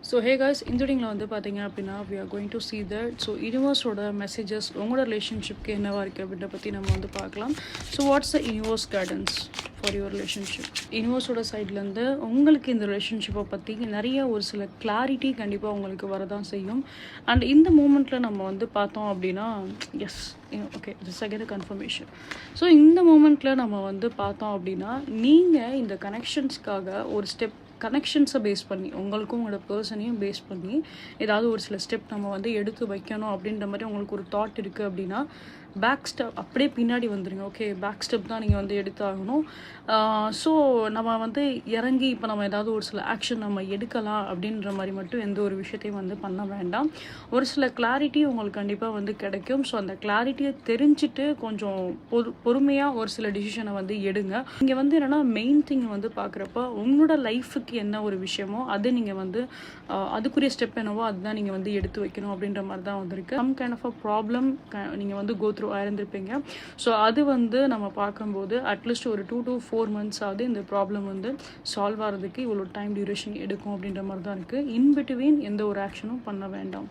So hey guys, இந்த வீடியோவில் வந்து பார்த்தீங்க அப்படின்னா we are going to see that so யூனிவர்ஸோட மெசேஜஸ் உங்களோட ரிலேஷன்ஷிப்க்கு என்னவா இருக்குது அப்படின்ற பற்றி நம்ம வந்து பார்க்கலாம். So what's the universe guidance for your relationship? யூனிவர்ஸோட சைட்லேருந்து உங்களுக்கு இந்த ரிலேஷன்ஷிப்பை பற்றி நிறைய ஒரு சில கிளாரிட்டி கண்டிப்பாக உங்களுக்கு வரதான் செய்யும். அண்ட் இந்த மூமெண்ட்டில் நம்ம வந்து பார்த்தோம் அப்படின்னா S okay this again confirmation. So இந்த மூமெண்ட்டில் நம்ம வந்து பார்த்தோம் அப்படின்னா நீங்கள் இந்த கனெக்ஷன்ஸ்க்காக ஒரு ஸ்டெப் கனெக்ஷன்ஸை பேஸ் பண்ணி உங்களுக்கும் உங்களோட பர்சனையும் பேஸ் பண்ணி ஏதாவது ஒரு சில ஸ்டெப் நம்ம வந்து எடுத்து வைக்கணும் அப்படின்ற மாதிரி உங்களுக்கு ஒரு தாட் இருக்குது அப்படின்னா பேக் ஸ்டெப் அப்படியே பின்னாடி வந்துடுங்க. ஓகே, பேக் ஸ்டெப் தான் நீங்கள் வந்து எடுத்தாகணும். ஸோ நம்ம வந்து இறங்கி இப்போ நம்ம ஏதாவது ஒரு சில ஆக்ஷன் நம்ம எடுக்கலாம் அப்படின்ற மாதிரி மட்டும் எந்த ஒரு விஷயத்தையும் வந்து பண்ண வேண்டாம். ஒரு சில கிளாரிட்டி உங்களுக்கு கண்டிப்பாக வந்து கிடைக்கும். ஸோ அந்த கிளாரிட்டியை தெரிஞ்சுட்டு கொஞ்சம் பொறுமையாக ஒரு சில டிசிஷனை வந்து எடுங்க. இங்கே வந்து என்னென்னா மெயின் திங் வந்து பார்க்குறப்ப உங்களோட லைஃபுக்கு என்ன ஒரு விஷயமோ அது நீங்கள் வந்து அதுக்குரிய ஸ்டெப் என்னவோ அதுதான் நீங்கள் வந்து எடுத்து வைக்கணும் அப்படின்ற மாதிரி தான் வந்திருக்கு. Some kind of a problem நீங்கள் வந்து கோ த்ரூ ஆயிருந்திருப்பீங்க. ஸோ அது வந்து நம்ம பார்க்கும்போது அட்லீஸ்ட் ஒரு 2 to 4 months ஆகுது இந்த ப்ராப்ளம் வந்து சால்வ் ஆகிறதுக்கு இவ்வளோ டைம் டியூரேஷன் எடுக்கும் அப்படின்ற மாதிரி தான் இருக்குது. இன்பிட்வீன் எந்த ஒரு ஆக்ஷனும் பண்ண வேண்டாம்.